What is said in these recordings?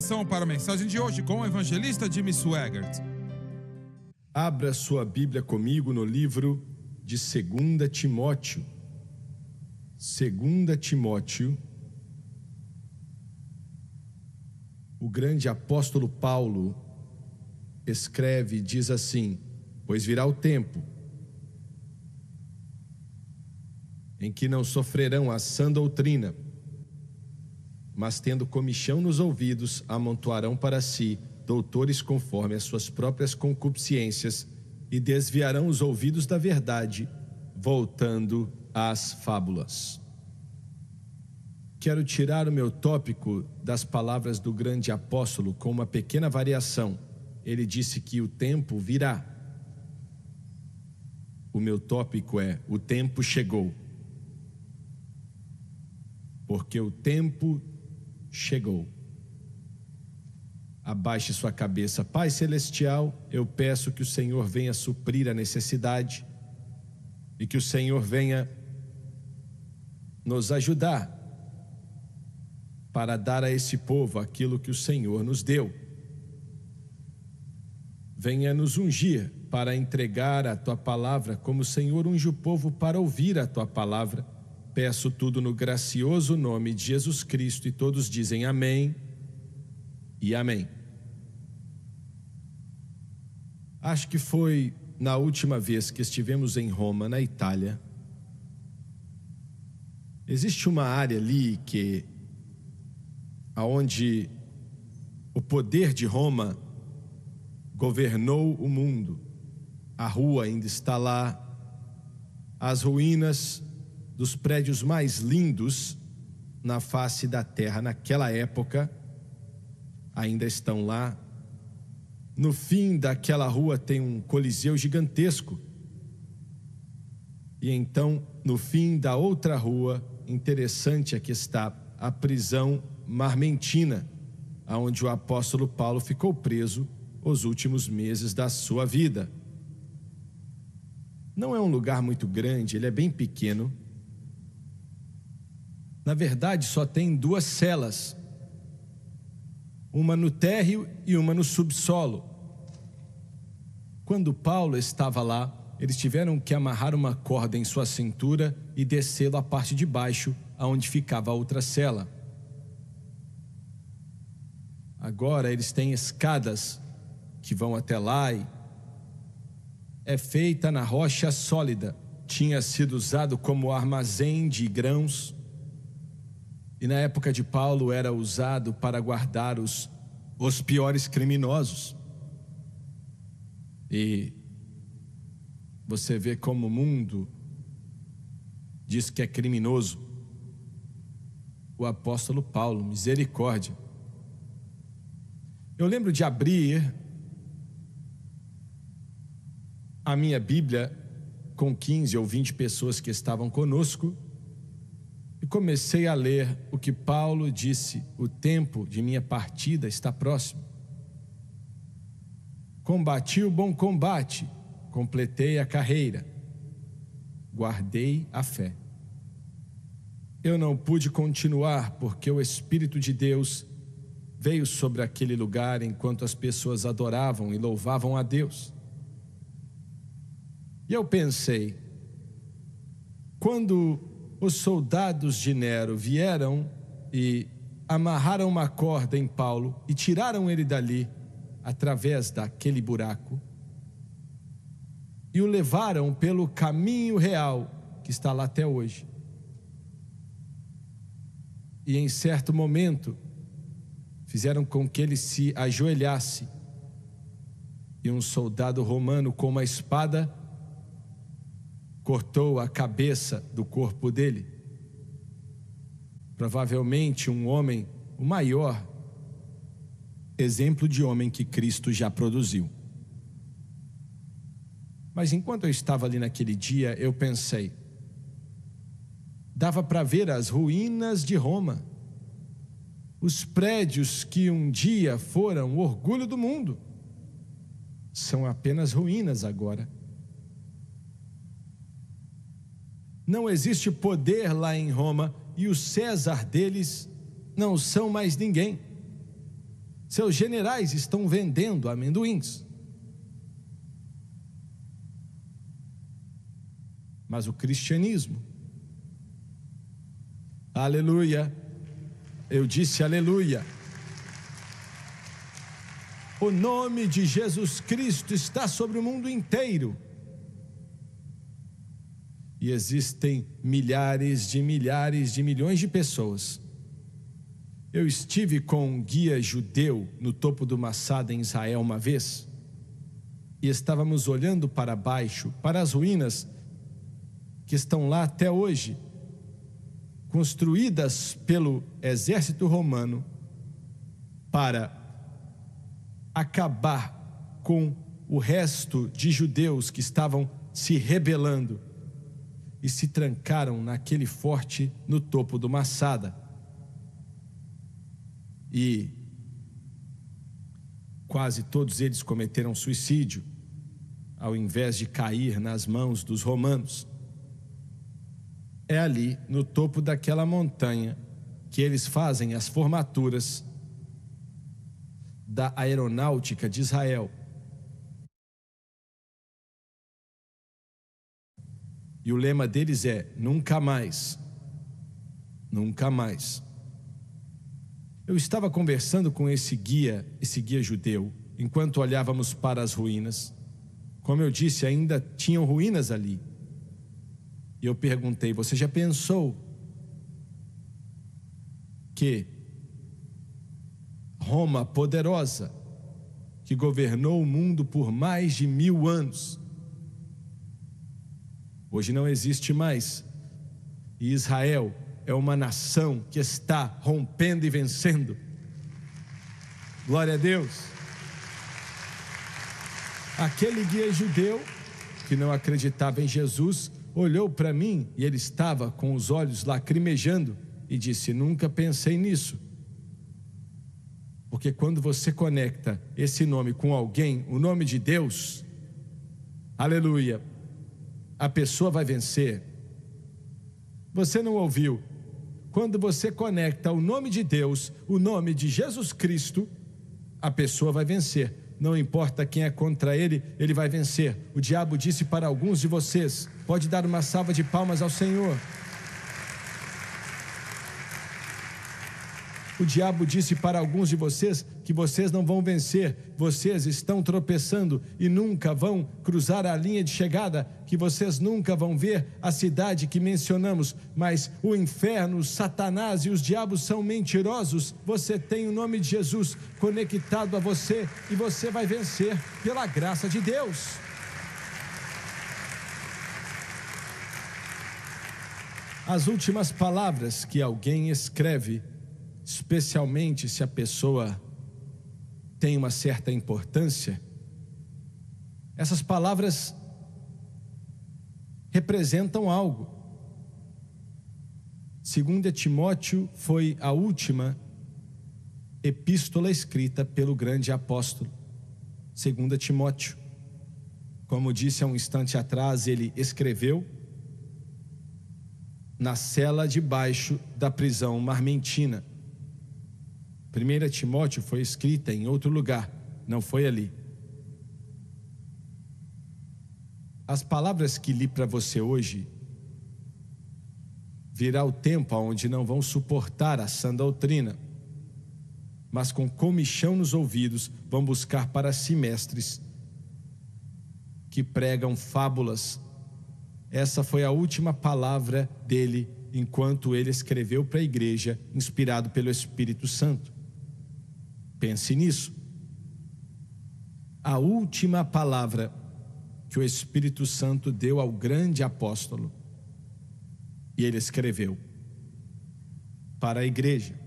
atenção para a mensagem de hoje com o evangelista Jimmy Swaggart. Abra sua Bíblia comigo no livro de 2 Timóteo. 2 Timóteo. O grande apóstolo Paulo escreve e diz assim: pois virá o tempo em que não sofrerão a sã doutrina, mas tendo comichão nos ouvidos, amontoarão para si doutores conforme as suas próprias concupiscências e desviarão os ouvidos da verdade, voltando às fábulas. Quero tirar o meu tópico das palavras do grande apóstolo com uma pequena variação. Ele disse que o tempo virá. O meu tópico é: o tempo chegou. Porque o tempo chegou. Abaixe sua cabeça. Pai Celestial, eu peço que o Senhor venha suprir a necessidade e que o Senhor venha nos ajudar para dar a esse povo aquilo que o Senhor nos deu. Venha nos ungir para entregar a Tua palavra como o Senhor unge o povo para ouvir a Tua palavra. Peço tudo no gracioso nome de Jesus Cristo, e todos dizem amém e amém. Acho que foi na última vez que estivemos em Roma, na Itália. Existe uma área ali aonde o poder de Roma governou o mundo. A rua ainda está lá, as ruínas dos prédios mais lindos na face da terra naquela época ainda estão lá. No fim daquela rua tem um coliseu gigantesco. E então, no fim da outra rua, interessante, aqui está a prisão Marmentina, onde o apóstolo Paulo ficou preso os últimos meses da sua vida. Não é um lugar muito grande, ele é bem pequeno. Na verdade, só tem 2 celas, uma no térreo e uma no subsolo. Quando Paulo estava lá, eles tiveram que amarrar uma corda em sua cintura e descê-lo à parte de baixo, aonde ficava a outra cela. Agora eles têm escadas que vão até lá e é feita na rocha sólida. Tinha sido usado como armazém de grãos. E na época de Paulo era usado para guardar os piores criminosos. E você vê como o mundo diz que é criminoso. O apóstolo Paulo, misericórdia. Eu lembro de abrir a minha Bíblia com 15 ou 20 pessoas que estavam conosco e comecei a ler o que Paulo disse: o tempo de minha partida está próximo. Combati o bom combate, completei a carreira, guardei a fé. Eu não pude continuar porque o Espírito de Deus veio sobre aquele lugar enquanto as pessoas adoravam e louvavam a Deus. E eu pensei, quando os soldados de Nero vieram e amarraram uma corda em Paulo e tiraram ele dali, através daquele buraco, e o levaram pelo caminho real, que está lá até hoje. E em certo momento, fizeram com que ele se ajoelhasse, e um soldado romano com uma espada cortou a cabeça do corpo dele. Provavelmente um homem, o maior exemplo de homem que Cristo já produziu. Mas enquanto eu estava ali naquele dia, eu pensei, dava para ver as ruínas de Roma, os prédios que um dia foram o orgulho do mundo, são apenas ruínas agora. Não existe poder lá em Roma e o César deles não são mais ninguém. Seus generais estão vendendo amendoins. Mas o cristianismo, aleluia, eu disse aleluia. O nome de Jesus Cristo está sobre o mundo inteiro. E existem milhares de milhões de pessoas. Eu estive com um guia judeu no topo do Massada em Israel uma vez, e estávamos olhando para baixo, para as ruínas que estão lá até hoje, construídas pelo exército romano para acabar com o resto de judeus que estavam se rebelando e se trancaram naquele forte no topo do Massada. E quase todos eles cometeram suicídio ao invés de cair nas mãos dos romanos. É ali, no topo daquela montanha, que eles fazem as formaturas da aeronáutica de Israel. E o lema deles é: nunca mais, nunca mais. Eu estava conversando com esse guia judeu, enquanto olhávamos para as ruínas. Como eu disse, ainda tinham ruínas ali. E eu perguntei: você já pensou que Roma poderosa, que governou o mundo por mais de 1000 anos, hoje não existe mais, e Israel é uma nação que está rompendo e vencendo? Glória a Deus. Aquele guia judeu que não acreditava em Jesus olhou para mim, e ele estava com os olhos lacrimejando, e disse: nunca pensei nisso. Porque quando você conecta esse nome com alguém, o nome de Deus, aleluia, a pessoa vai vencer. Você não ouviu? Quando você conecta o nome de Deus, o nome de Jesus Cristo, a pessoa vai vencer. Não importa quem é contra ele, ele vai vencer. O diabo disse para alguns de vocês, pode dar uma salva de palmas ao Senhor. O diabo disse para alguns de vocês que vocês não vão vencer, vocês estão tropeçando e nunca vão cruzar a linha de chegada, que vocês nunca vão ver a cidade que mencionamos, mas o inferno, Satanás e os diabos são mentirosos. Você tem o nome de Jesus conectado a você e você vai vencer pela graça de Deus. As últimas palavras que alguém escreve, especialmente se a pessoa tem uma certa importância, essas palavras representam algo. 2 Timóteo foi a última epístola escrita pelo grande apóstolo. 2 Timóteo, como disse há um instante atrás, ele escreveu na cela debaixo da prisão marmentina. 1 Timóteo foi escrita em outro lugar, não foi ali. As palavras que li para você hoje, virá o tempo onde não vão suportar a sã doutrina, mas com comichão nos ouvidos vão buscar para si mestres que pregam fábulas. Essa foi a última palavra dele enquanto ele escreveu para a igreja, inspirado pelo Espírito Santo. Pense nisso. A última palavra que o Espírito Santo deu ao grande apóstolo, e ele escreveu para a igreja,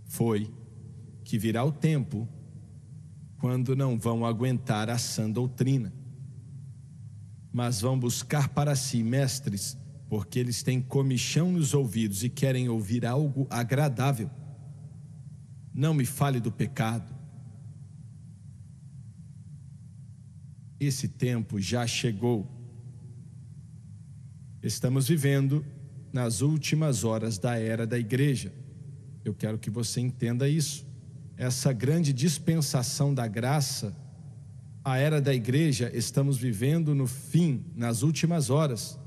foi que virá o tempo quando não vão aguentar a sã doutrina, mas vão buscar para si mestres, porque eles têm comichão nos ouvidos e querem ouvir algo agradável. Não me fale do pecado. Esse tempo já chegou. Estamos vivendo nas últimas horas da era da igreja. Eu quero que você entenda isso. essa grande dispensação da graça, a era da igreja, estamos vivendo no fim, nas últimas horas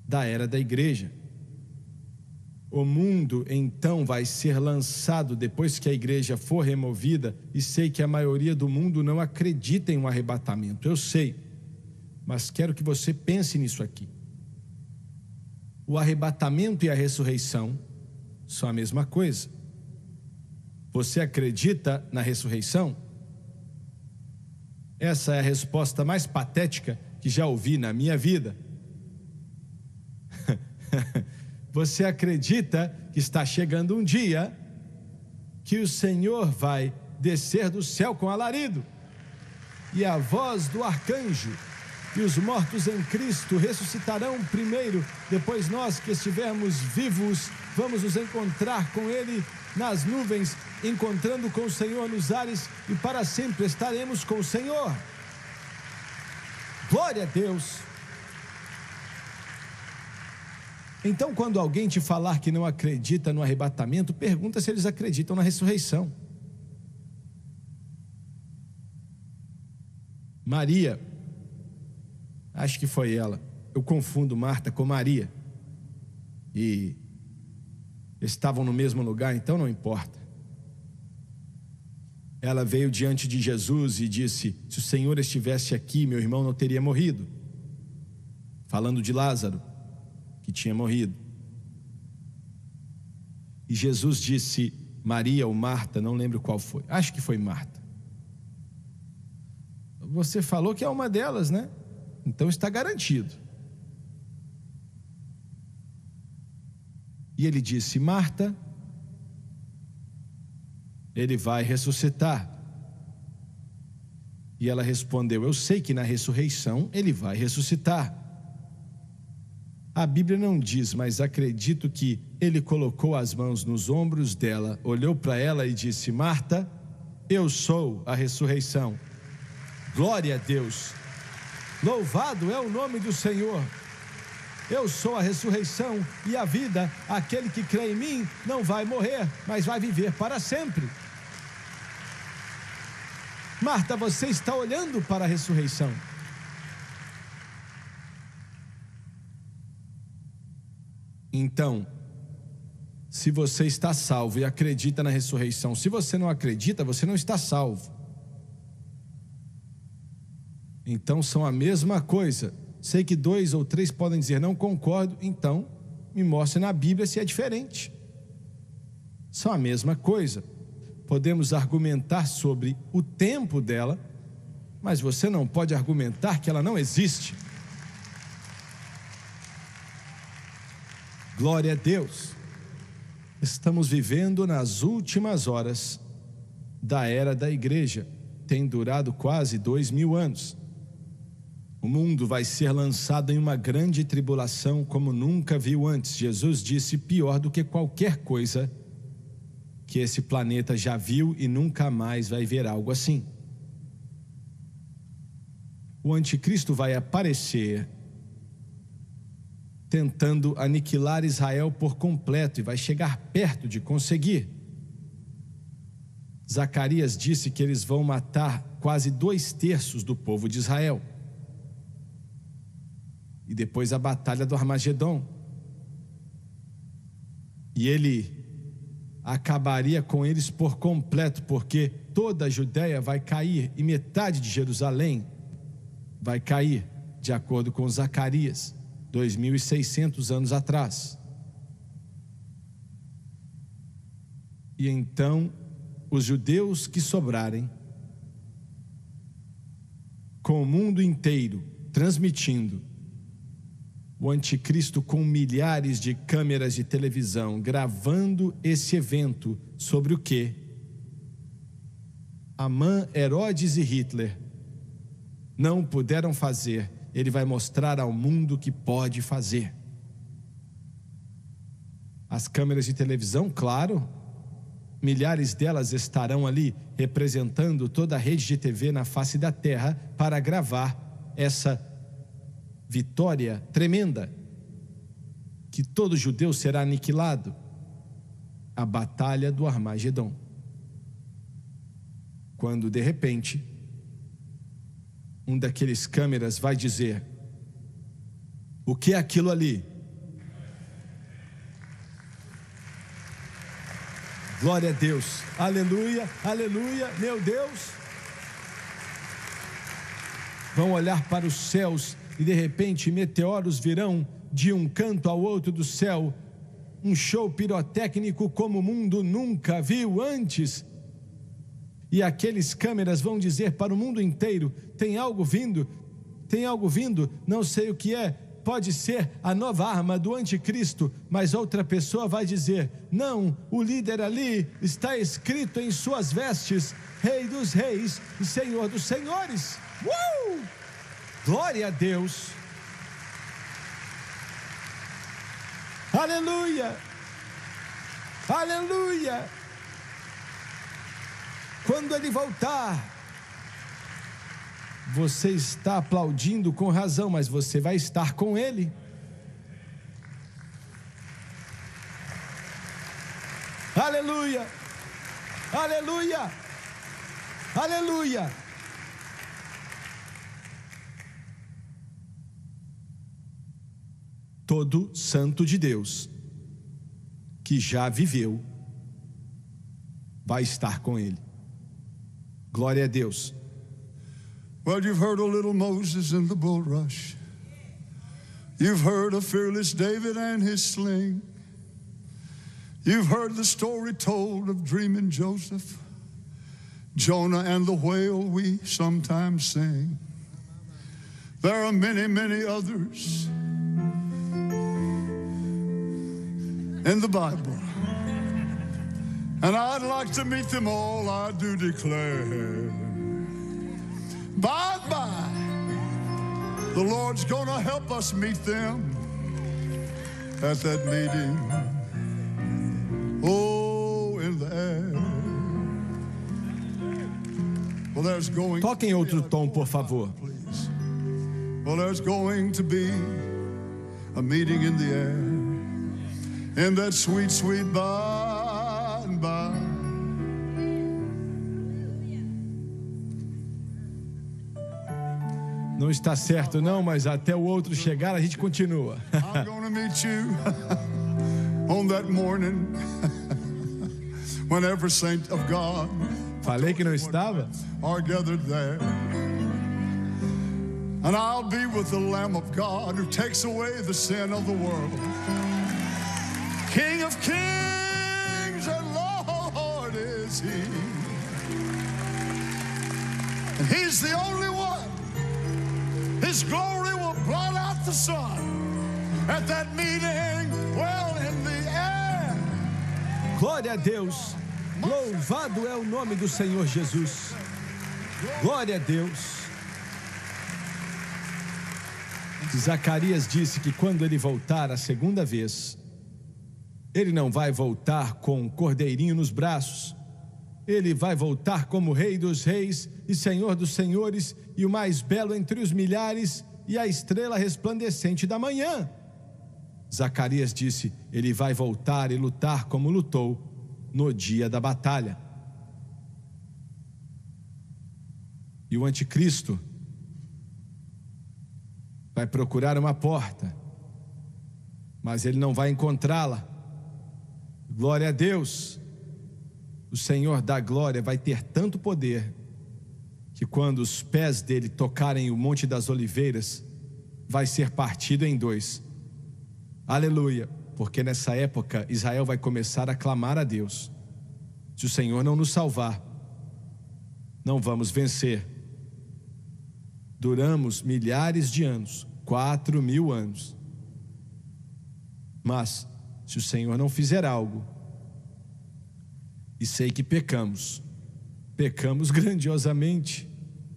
da era da igreja. O mundo então vai ser lançado depois que a igreja for removida, e sei que a maioria do mundo não acredita em um arrebatamento, eu sei, mas quero que você pense nisso aqui. O arrebatamento e a ressurreição são a mesma coisa. Você acredita na ressurreição? Essa é a resposta mais patética que já ouvi na minha vida. Você acredita que está chegando um dia que o Senhor vai descer do céu com alarido, e a voz do arcanjo, e os mortos em Cristo ressuscitarão primeiro, depois nós que estivermos vivos vamos nos encontrar com Ele nas nuvens, encontrando com o Senhor nos ares, e para sempre estaremos com o Senhor. Glória a Deus! Então, quando alguém te falar que não acredita no arrebatamento, pergunta se eles acreditam na ressurreição. Maria, acho que foi ela, eu confundo Marta com Maria, e estavam no mesmo lugar, então não importa. Ela veio diante de Jesus e disse: se o Senhor estivesse aqui, meu irmão não teria morrido. Falando de Lázaro, que tinha morrido. E Jesus disse: Maria ou Marta, não lembro qual foi, acho que foi Marta, você falou que é uma delas, né? Então está garantido. E ele disse: Marta, ele vai ressuscitar. E ela respondeu: eu sei que na ressurreição ele vai ressuscitar. A Bíblia não diz, mas acredito que ele colocou as mãos nos ombros dela, olhou para ela e disse: Marta, eu sou a ressurreição. Glória a Deus. Louvado é o nome do Senhor. Eu sou a ressurreição e a vida. Aquele que crê em mim não vai morrer, mas vai viver para sempre. Marta, você está olhando para a ressurreição. Então, se você está salvo e acredita na ressurreição, se você não acredita, você não está salvo. Então são a mesma coisa. Sei que 2 ou 3 podem dizer: não concordo, então me mostre na Bíblia se é diferente. São a mesma coisa. Podemos argumentar sobre o tempo dela, mas você não pode argumentar que ela não existe. Glória a Deus. Estamos vivendo nas últimas horas da era da igreja. Tem durado quase 2000 anos. O mundo vai ser lançado em uma grande tribulação como nunca viu antes. Jesus disse: pior do que qualquer coisa que esse planeta já viu, e nunca mais vai ver algo assim. O anticristo vai aparecer tentando aniquilar Israel por completo, e vai chegar perto de conseguir. Zacarias disse que eles vão matar quase 2/3 do povo de Israel. E depois a batalha do Armagedon. E ele acabaria com eles por completo, porque toda a Judéia vai cair e metade de Jerusalém vai cair, de acordo com Zacarias, 2600 anos atrás. E então os judeus que sobrarem, com o mundo inteiro transmitindo, o anticristo com milhares de câmeras de televisão gravando esse evento, sobre o que Amã, Herodes e Hitler não puderam fazer. Ele vai mostrar ao mundo que pode fazer. As câmeras de televisão, claro, milhares delas estarão ali representando toda a rede de TV na face da terra para gravar essa vitória tremenda, que todo judeu será aniquilado, a batalha do Armagedon. quando de repente um daqueles câmeras vai dizer: o que é aquilo ali? Glória a Deus, aleluia, aleluia, meu Deus. Vão olhar para os céus e de repente meteoros virão de um canto ao outro do céu, um show pirotécnico como o mundo nunca viu antes. E aqueles câmeras vão dizer para o mundo inteiro: tem algo vindo, não sei o que é, pode ser a nova arma do anticristo. Mas outra pessoa vai dizer: não, o líder ali está escrito em suas vestes, Rei dos Reis e Senhor dos Senhores. Glória a Deus, aleluia, aleluia. Quando ele voltar, você está aplaudindo com razão, mas você vai estar com ele. Aleluia, aleluia, aleluia. Todo santo de Deus que já viveu vai estar com ele. Glória a Deus. Well, you've heard of little Moses in the bulrush. You've heard of fearless David and his sling. You've heard the story told of dreaming Joseph, Jonah and the whale we sometimes sing. There are many, many others in the Bible, and I'd like to meet them all, I do declare. By and by, the Lord's gonna help us meet them at that meeting, oh, in the air. Well, there's going Toquem outro tom, por favor. please. Well, there's going to be a meeting in the air, in that sweet, sweet by and by. Não está certo não, mas até o outro chegar a gente continua. I'm gonna meet you on that morning when every saint of God Falei que não estava? are gathered there. And I'll be with the Lamb of God who takes away the sin of the world. King of kings and Lord is he. And he's the only one. His glory will blot out the sun at that meeting, well, in the air. Glória a Deus. Louvado é o nome do Senhor Jesus. Glória a Deus. Zacarias disse que quando ele voltar a segunda vez, ele não vai voltar com um cordeirinho nos braços. Ele vai voltar como Rei dos Reis e Senhor dos Senhores, e o mais belo entre os milhares, e a estrela resplandecente da manhã. Zacarias disse: ele vai voltar e lutar como lutou no dia da batalha. E o anticristo vai procurar uma porta, mas ele não vai encontrá-la. Glória a Deus. O Senhor da glória vai ter tanto poder que quando os pés dele tocarem o Monte das Oliveiras, vai ser partido em dois. Aleluia, porque nessa época Israel vai começar a clamar a Deus. Se o Senhor não nos salvar, não vamos vencer. Duramos milhares de anos, 4.000 anos. Mas, se o Senhor não fizer algo, e sei que pecamos grandiosamente,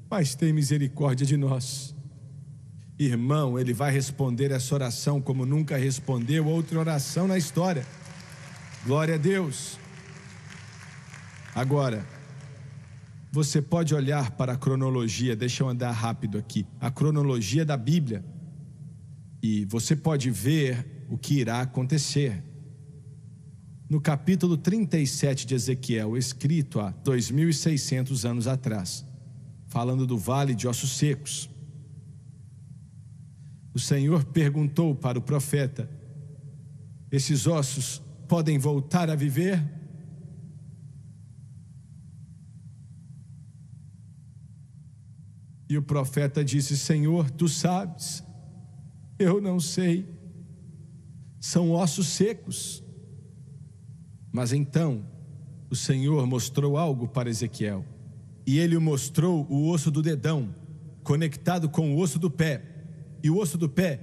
mas tem misericórdia de nós. Irmão, ele vai responder essa oração como nunca respondeu outra oração na história. Glória a Deus. Agora, você pode olhar para a cronologia, deixa eu andar rápido aqui, a cronologia da Bíblia, e você pode ver o que irá acontecer. no capítulo 37 de Ezequiel, escrito há 2.600 anos atrás, falando do vale de ossos secos. O Senhor perguntou para o profeta: esses ossos podem voltar a viver? E o profeta disse: Senhor, tu sabes. Eu não sei. São ossos secos. Mas então o Senhor mostrou algo para Ezequiel. E ele mostrou o osso do dedão conectado com o osso do pé, e o osso do pé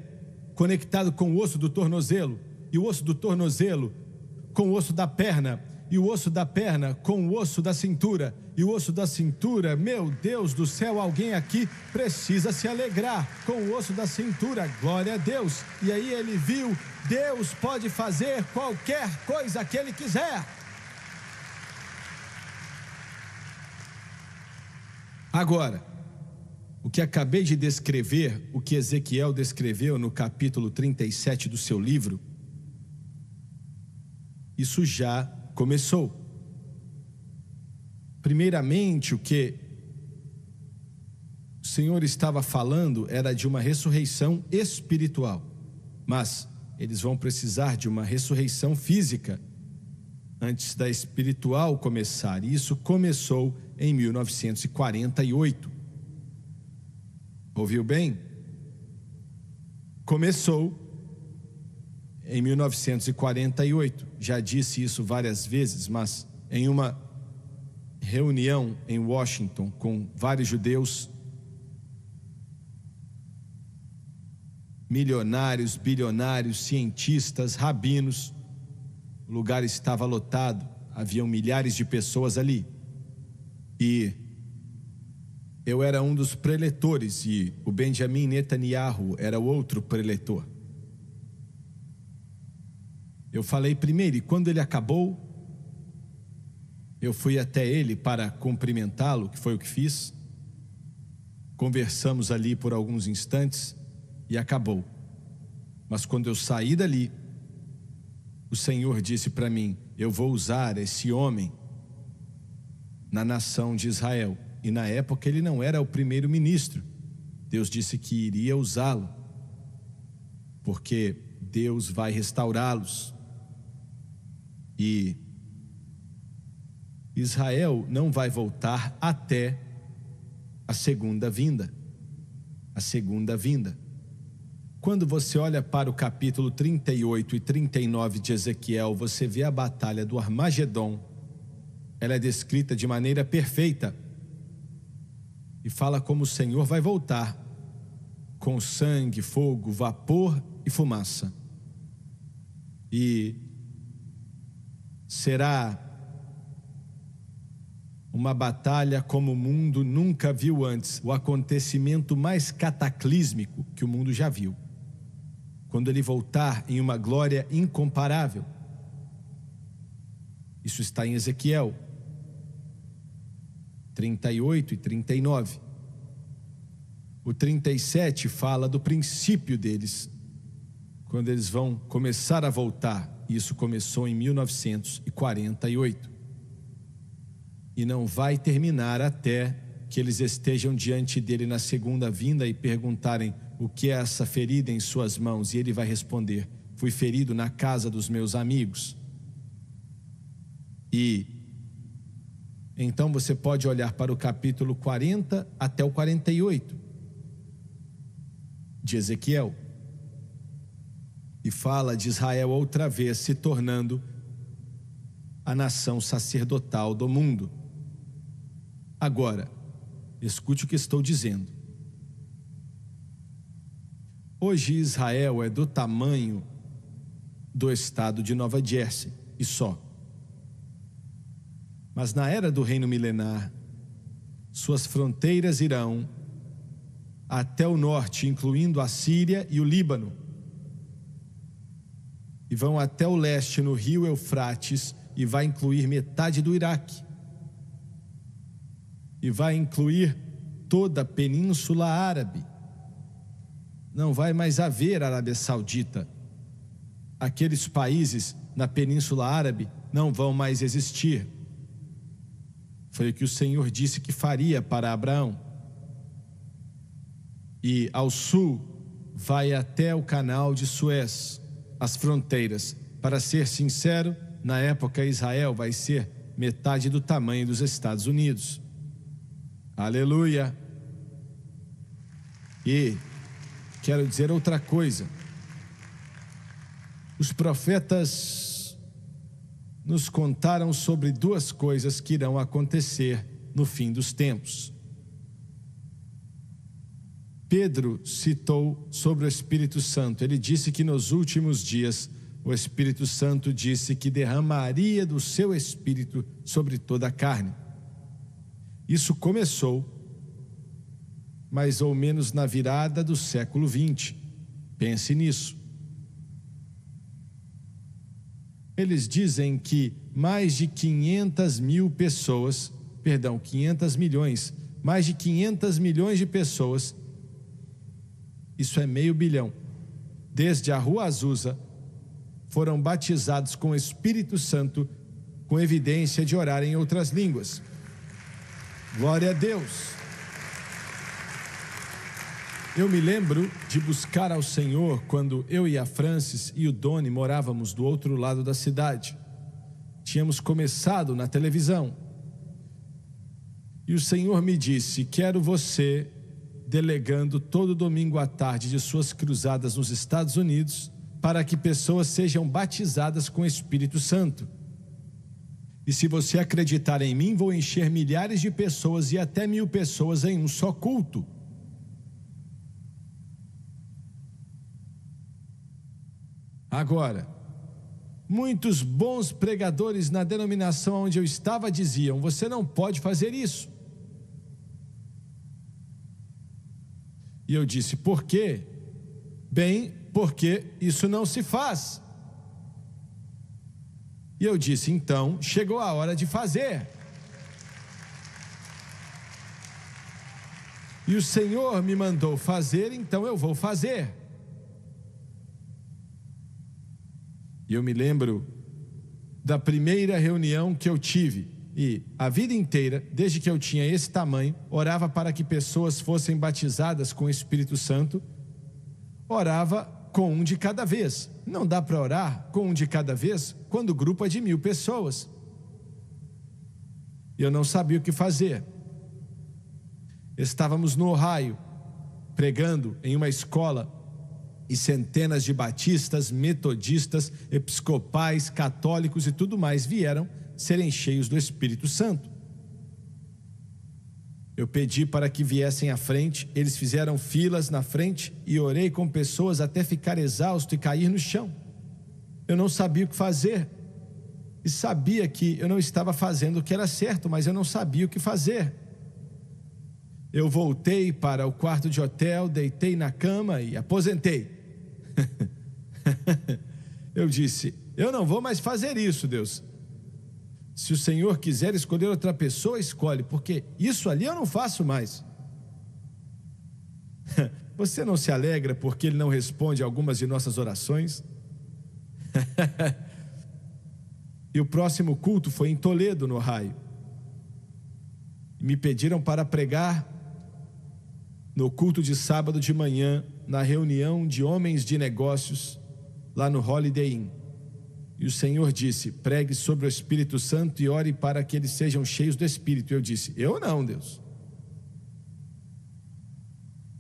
conectado com o osso do tornozelo, e o osso do tornozelo com o osso da perna, e o osso da perna com o osso da cintura, e o osso da cintura. Meu Deus do céu, alguém aqui precisa se alegrar com o osso da cintura. Glória a Deus. E aí ele viu: Deus pode fazer qualquer coisa que Ele quiser. Agora, o que acabei de descrever, o que Ezequiel descreveu no capítulo 37 do seu livro, isso já começou. Primeiramente, o que o Senhor estava falando era de uma ressurreição espiritual, mas eles vão precisar de uma ressurreição física antes da espiritual começar. E isso começou em 1948. Ouviu bem? Começou em 1948. Já disse isso várias vezes, mas em uma reunião em Washington com vários judeus, milionários, bilionários, cientistas, rabinos, o lugar estava lotado, haviam milhares de pessoas ali. E eu era um dos preletores e o Benjamin Netanyahu era o outro preletor. Eu falei primeiro, e quando ele acabou, eu fui até ele para cumprimentá-lo, que foi o que fiz. Conversamos ali por alguns instantes e acabou. Mas quando eu saí dali, o Senhor disse para mim: eu vou usar esse homem na nação de Israel. E na época ele não era o primeiro-ministro. Deus disse que iria usá-lo, porque Deus vai restaurá-los. E Israel não vai voltar até a segunda vinda. A segunda vinda. Quando você olha para o capítulo 38 e 39 de Ezequiel, você vê a batalha do Armagedon. Ela é descrita de maneira perfeita. E fala como o Senhor vai voltar com sangue, fogo, vapor e fumaça. E será uma batalha como o mundo nunca viu antes, o acontecimento mais cataclísmico que o mundo já viu. Quando ele voltar em uma glória incomparável. Isso está em Ezequiel 38 e 39. O 37 fala do princípio deles, quando eles vão começar a voltar. Isso começou em 1948. E não vai terminar até que eles estejam diante dele na segunda vinda e perguntarem: o que é essa ferida em suas mãos? E ele vai responder: fui ferido na casa dos meus amigos. E então você pode olhar para o capítulo 40 até o 48 de Ezequiel, e fala de Israel outra vez se tornando a nação sacerdotal do mundo. Agora, escute o que estou dizendo. Hoje Israel é do tamanho do estado de Nova Jersey e só. Mas na era do reino milenar, suas fronteiras irão até o norte, incluindo a Síria e o Líbano, e vão até o leste no rio Eufrates, e vai incluir metade do Iraque, e vai incluir toda a Península Árabe. Não vai mais haver Arábia Saudita. Aqueles países na Península Árabe não vão mais existir. Foi o que o Senhor disse que faria para Abraão. E ao sul vai até o canal de Suez, as fronteiras. Para ser sincero, na época Israel vai ser metade do tamanho dos Estados Unidos. Aleluia! E quero dizer outra coisa. Os profetas nos contaram sobre duas coisas que irão acontecer no fim dos tempos. Pedro citou sobre o Espírito Santo. Ele disse que nos últimos dias o Espírito Santo disse que derramaria do seu Espírito sobre toda a carne. Isso começou mais ou menos na virada do século 20. Pense nisso. Eles dizem que mais de 500 milhões, mais de 500 milhões de pessoas, isso é meio bilhão, desde a Rua Azusa, foram batizados com o Espírito Santo, com evidência de orar em outras línguas. Glória a Deus! Eu me lembro de buscar ao Senhor quando eu e a Francis e o Doni morávamos do outro lado da cidade. Tínhamos começado na televisão. E o Senhor me disse: quero você delegando todo domingo à tarde de suas cruzadas nos Estados Unidos para que pessoas sejam batizadas com o Espírito Santo. E se você acreditar em mim, vou encher milhares de pessoas e até 1000 pessoas em um só culto. Agora, muitos bons pregadores na denominação onde eu estava diziam: você não pode fazer isso. E eu disse: por quê? Bem, porque isso não se faz. E eu disse: então, chegou a hora de fazer. E o Senhor me mandou fazer, então eu vou fazer. E eu me lembro da primeira reunião que eu tive. E a vida inteira, desde que eu tinha esse tamanho, orava para que pessoas fossem batizadas com o Espírito Santo. Orava com um de cada vez. Não dá para orar com um de cada vez quando o grupo é de 1000 pessoas. E eu não sabia o que fazer. Estávamos no Ohio, pregando em uma escola, e centenas de batistas, metodistas, episcopais, católicos e tudo mais vieram serem cheios do Espírito Santo. Eu pedi para que viessem à frente, eles fizeram filas na frente e orei com pessoas até ficar exausto e cair no chão. Eu não sabia o que fazer e sabia que eu não estava fazendo o que era certo, mas eu não sabia o que fazer. Eu voltei para o quarto de hotel, deitei na cama e aposentei. Eu disse: eu não vou mais fazer isso, Deus. Se o Senhor quiser escolher outra pessoa, escolhe, porque isso ali eu não faço mais. Você não se alegra porque Ele não responde a algumas de nossas orações? E o próximo culto foi em Toledo, no Ohio. Me pediram para pregar no culto de sábado de manhã, na reunião de homens de negócios, lá no Holiday Inn. E o Senhor disse: pregue sobre o Espírito Santo e ore para que eles sejam cheios do Espírito. Eu disse: eu não, Deus.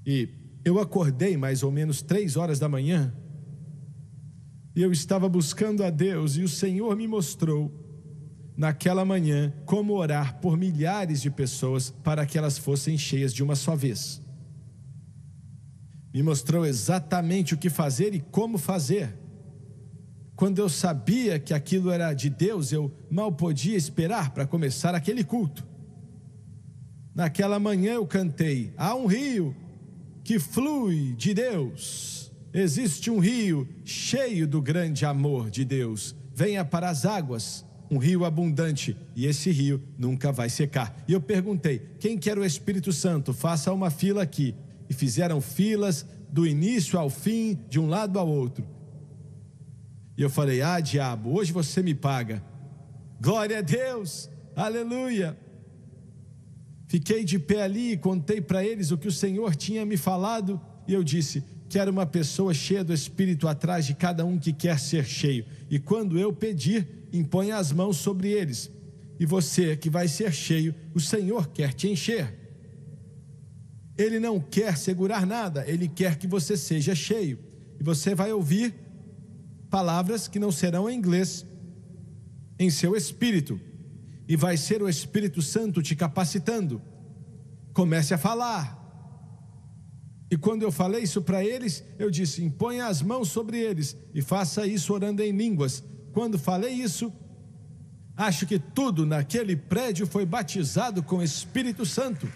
E eu acordei mais ou menos 3 horas da manhã, e eu estava buscando a Deus, e o Senhor me mostrou, naquela manhã, como orar por milhares de pessoas para que elas fossem cheias de uma só vez. Me mostrou exatamente o que fazer e como fazer. Quando eu sabia que aquilo era de Deus, eu mal podia esperar para começar aquele culto. Naquela manhã eu cantei: há um rio que flui de Deus. Existe um rio cheio do grande amor de Deus. Venha para as águas, um rio abundante, e esse rio nunca vai secar. E eu perguntei: quem quer o Espírito Santo? Faça uma fila aqui. E fizeram filas do início ao fim, de um lado ao outro. E eu falei: ah, diabo, hoje você me paga. Glória a Deus, aleluia. Fiquei de pé ali e contei para eles o que o Senhor tinha me falado. E eu disse: quero uma pessoa cheia do Espírito atrás de cada um que quer ser cheio. E quando eu pedir, imponha as mãos sobre eles. E você que vai ser cheio, o Senhor quer te encher. Ele não quer segurar nada, Ele quer que você seja cheio. E você vai ouvir palavras que não serão em inglês, em seu espírito. E vai ser o Espírito Santo te capacitando. Comece a falar. E quando eu falei isso para eles, eu disse: imponha as mãos sobre eles e faça isso orando em línguas. Quando falei isso, acho que tudo naquele prédio foi batizado com o Espírito Santo.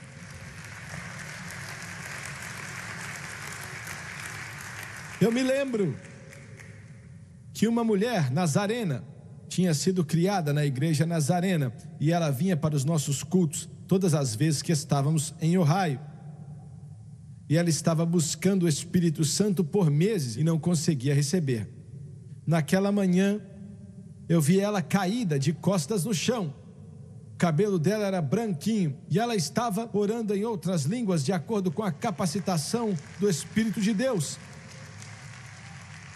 Eu me lembro que uma mulher nazarena tinha sido criada na igreja nazarena e ela vinha para os nossos cultos todas as vezes que estávamos em Ohio. E ela estava buscando o Espírito Santo por meses e não conseguia receber. Naquela manhã, eu vi ela caída de costas no chão. O cabelo dela era branquinho e ela estava orando em outras línguas de acordo com a capacitação do Espírito de Deus.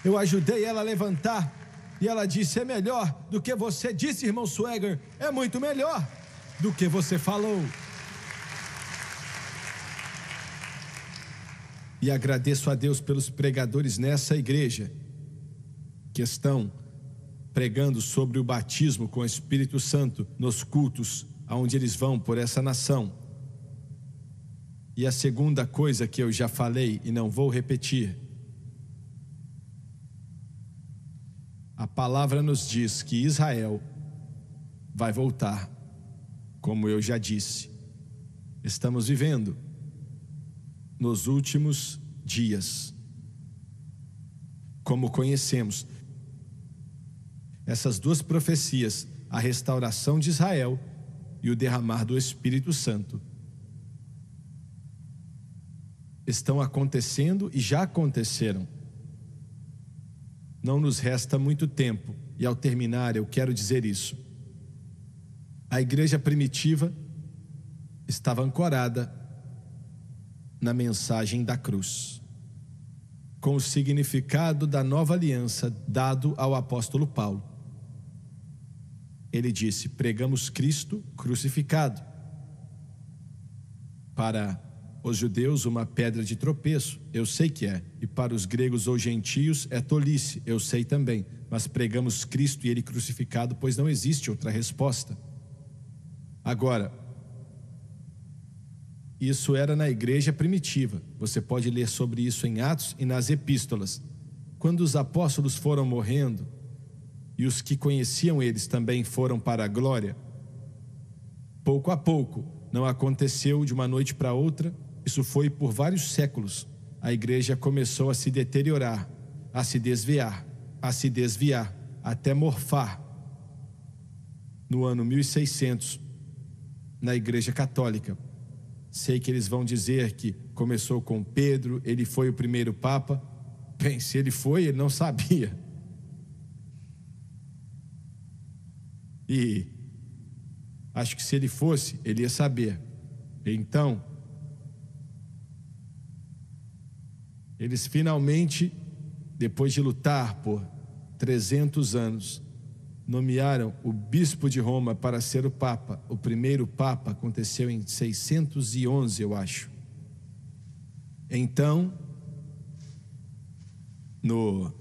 Eu ajudei ela a levantar e ela disse: é melhor do que você disse, irmão Swagger, é muito melhor do que você falou. E agradeço a Deus pelos pregadores nessa igreja que estão pregando sobre o batismo com o Espírito Santo nos cultos aonde eles vão por essa nação. E a segunda coisa que eu já falei e não vou repetir: a palavra nos diz que Israel vai voltar, como eu já disse. Estamos vivendo nos últimos dias, como conhecemos essas duas profecias, a restauração de Israel e o derramar do Espírito Santo, estão acontecendo e já aconteceram. Não nos resta muito tempo, e ao terminar eu quero dizer isso: a igreja primitiva estava ancorada na mensagem da cruz, com o significado da nova aliança dado ao apóstolo Paulo. Ele disse: pregamos Cristo crucificado. Para os judeus uma pedra de tropeço, eu sei que é, e para os gregos ou gentios é tolice, eu sei também, mas pregamos Cristo e Ele crucificado, pois não existe outra resposta. Agora, isso era na igreja primitiva. Você pode ler sobre isso em Atos e nas epístolas. Quando os apóstolos foram morrendo e os que conheciam eles também foram para a glória, pouco a pouco, não aconteceu de uma noite para outra, isso foi por vários séculos. A igreja começou a se deteriorar, a se desviar, até morfar. No ano 1600, na igreja católica, sei que eles vão dizer que começou com Pedro, ele foi o primeiro papa. Bem, se ele foi, ele não sabia. E acho que se ele fosse, ele ia saber. Então, eles finalmente, depois de lutar por 300 anos, nomearam o bispo de Roma para ser o papa. O primeiro papa aconteceu em 611, eu acho. Então, no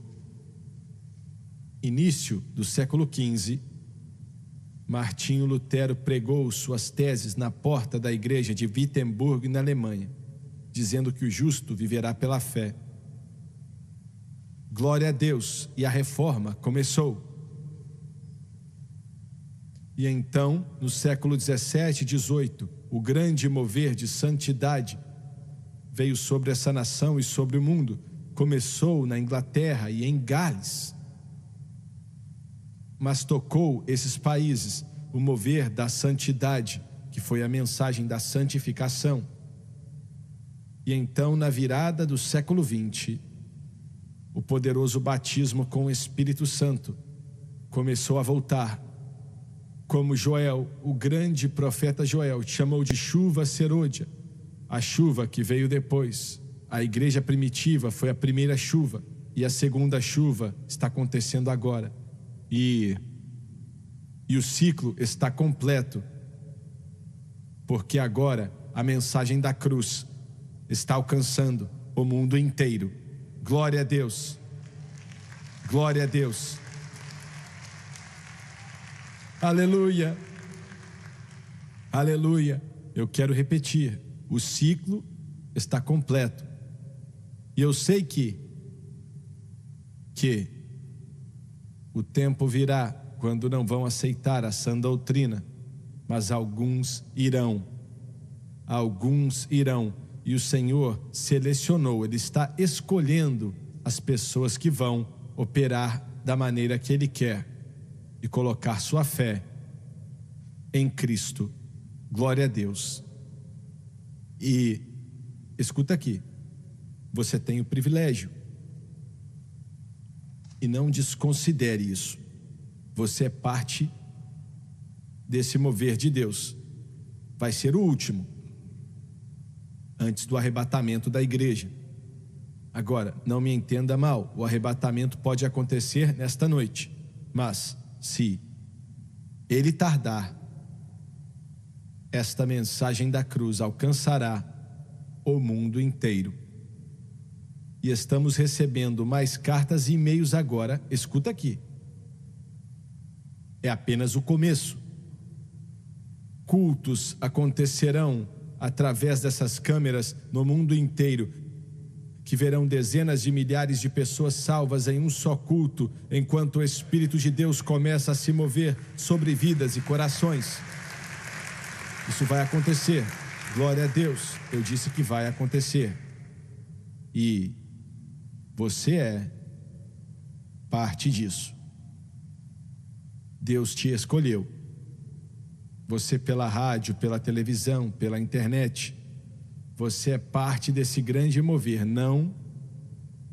início do século XV, Martinho Lutero pregou suas teses na porta da igreja de Wittenberg, na Alemanha, dizendo que o justo viverá pela fé. Glória a Deus, e a reforma começou. E então, no século 17 e 18, o grande mover de santidade veio sobre essa nação e sobre o mundo. Começou na Inglaterra e em Gales, mas tocou esses países o mover da santidade, que foi a mensagem da santificação. E então, na virada do século XX, o poderoso batismo com o Espírito Santo começou a voltar. Como Joel, o grande profeta Joel, chamou de chuva serôdia, a chuva que veio depois. A igreja primitiva foi a primeira chuva, e a segunda chuva está acontecendo agora. E o ciclo está completo, porque agora a mensagem da cruz está alcançando o mundo inteiro. Glória a Deus. Glória a Deus. Aleluia. Aleluia. Eu quero repetir. O ciclo está completo. E eu sei que o tempo virá quando não vão aceitar a sã doutrina, mas alguns irão. Alguns irão. E o Senhor selecionou, Ele está escolhendo as pessoas que vão operar da maneira que Ele quer e colocar sua fé em Cristo. Glória a Deus. E escuta aqui, você tem o privilégio, e não desconsidere isso. Você é parte desse mover de Deus. Vai ser o último, antes do arrebatamento da igreja. Agora, não me entenda mal, o arrebatamento pode acontecer nesta noite, mas se ele tardar, esta mensagem da cruz alcançará o mundo inteiro. E estamos recebendo mais cartas e e-mails agora. Escuta aqui, é apenas o começo. Cultos acontecerão através dessas câmeras no mundo inteiro, que verão dezenas de milhares de pessoas salvas em um só culto, enquanto o Espírito de Deus começa a se mover sobre vidas e corações. Isso vai acontecer. Glória a Deus. Eu disse que vai acontecer. E você é parte disso. Deus te escolheu. Você, pela rádio, pela televisão, pela internet, você é parte desse grande mover. Não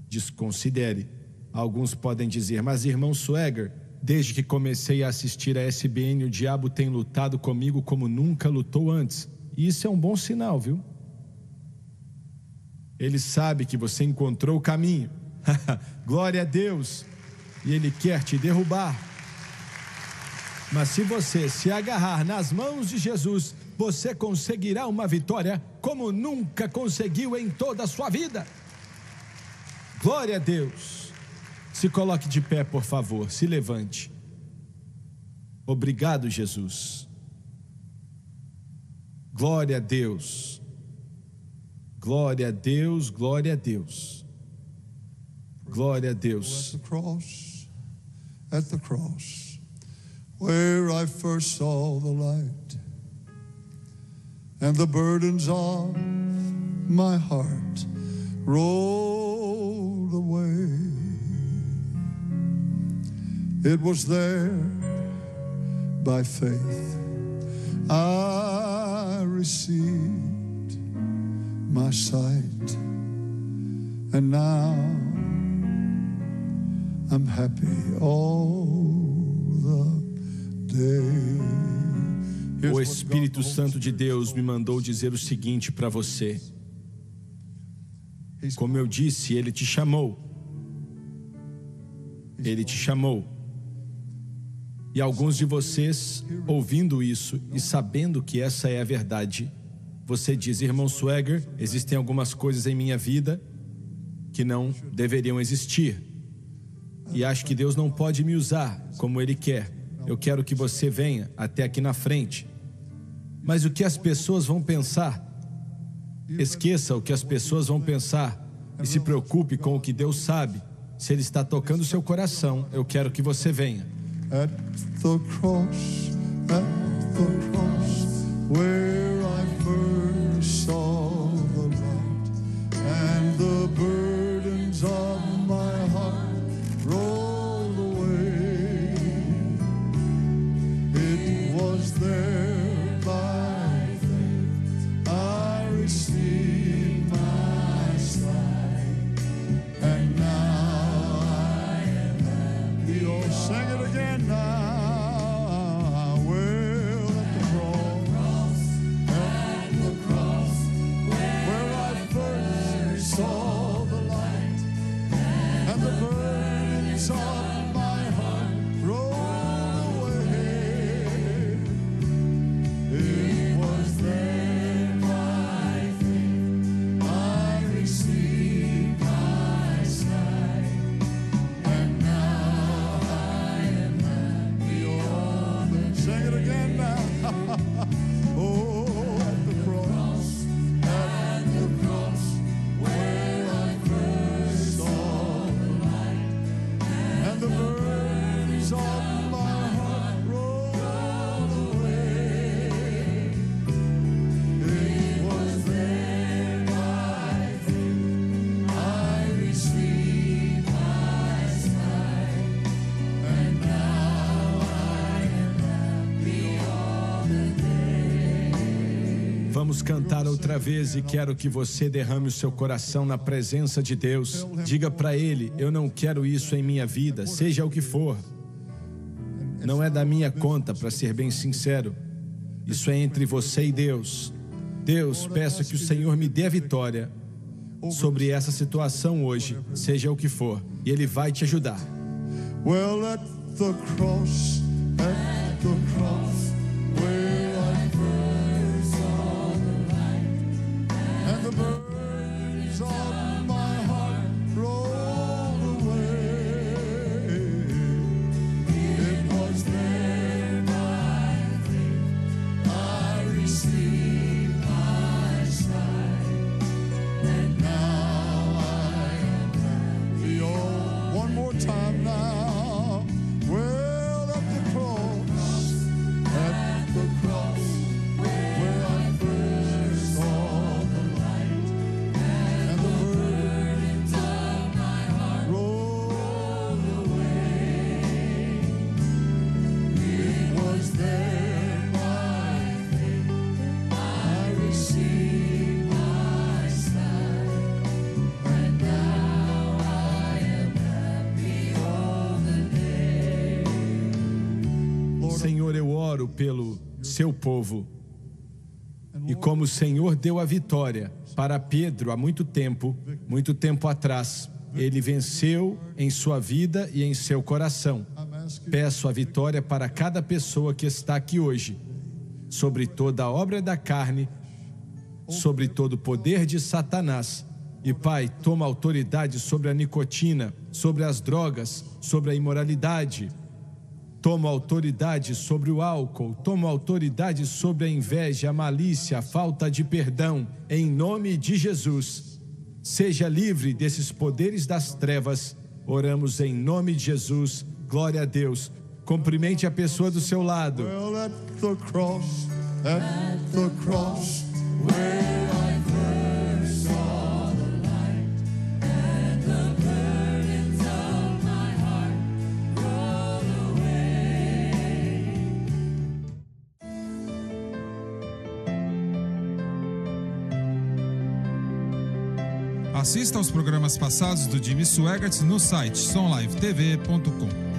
desconsidere. Alguns podem dizer: mas irmão Swagger, desde que comecei a assistir a SBN, o diabo tem lutado comigo como nunca lutou antes. E isso é um bom sinal, viu? Ele sabe que você encontrou o caminho. Glória a Deus. E ele quer te derrubar. Mas se você se agarrar nas mãos de Jesus, você conseguirá uma vitória como nunca conseguiu em toda a sua vida. Glória a Deus. Se coloque de pé, por favor, se levante. Obrigado, Jesus. Glória a Deus. Glória a Deus, glória a Deus. Glória a Deus. At the cross, where I first saw the light, and the burdens of my heart rolled away. It was there, by faith, I received my sight, and now I'm happy all the day. O Espírito Santo de Deus me mandou dizer o seguinte para você. Como eu disse, Ele te chamou. Ele te chamou. E alguns de vocês, ouvindo isso e sabendo que essa é a verdade, você diz: irmão Swagger, existem algumas coisas em minha vida que não deveriam existir. E acho que Deus não pode me usar como Ele quer. Eu quero que você venha até aqui na frente. Mas o que as pessoas vão pensar? Esqueça o que as pessoas vão pensar e se preocupe com o que Deus sabe. Se Ele está tocando o seu coração, eu quero que você venha. At the cross, where I first saw the light, and the burdens of my heart rolled away. It was there by faith I received my sight, and now Vamos cantar outra vez e quero que você derrame o seu coração na presença de Deus. Diga para Ele, eu não quero isso em minha vida, seja o que for. Não é da minha conta, para ser bem sincero. Isso é entre você e Deus. Deus, peço que o Senhor me dê a vitória sobre essa situação hoje, seja o que for. E Ele vai te ajudar. Well, at the cross, where I first saw the light, and the burdens of my heart rolled away. It was there by faith I received my sight, and now I am happy. Oh, one more time now. Well, at the cross, where I first saw the light, and the burdens of my heart rolled away. It was there by faith I received my sight, and now I am happy all the day. Senhor, eu oro pelo seu povo. E como o Senhor deu a vitória para Pedro há muito tempo atrás, ele venceu em sua vida e em seu coração. Peço a vitória para cada pessoa que está aqui hoje, sobre toda a obra da carne, sobre todo o poder de Satanás. E Pai, toma autoridade sobre a nicotina, sobre as drogas, sobre a imoralidade. Toma autoridade sobre o álcool, toma autoridade sobre a inveja, a malícia, a falta de perdão, em nome de Jesus. Seja livre desses poderes das trevas, oramos em nome de Jesus, glória a Deus. Cumprimente a pessoa do seu lado. Well, at the cross, where I first saw the light, and the burdens of my heart rolled away. Assista aos programas passados do Jimmy Swaggart no site sonlivetv.com.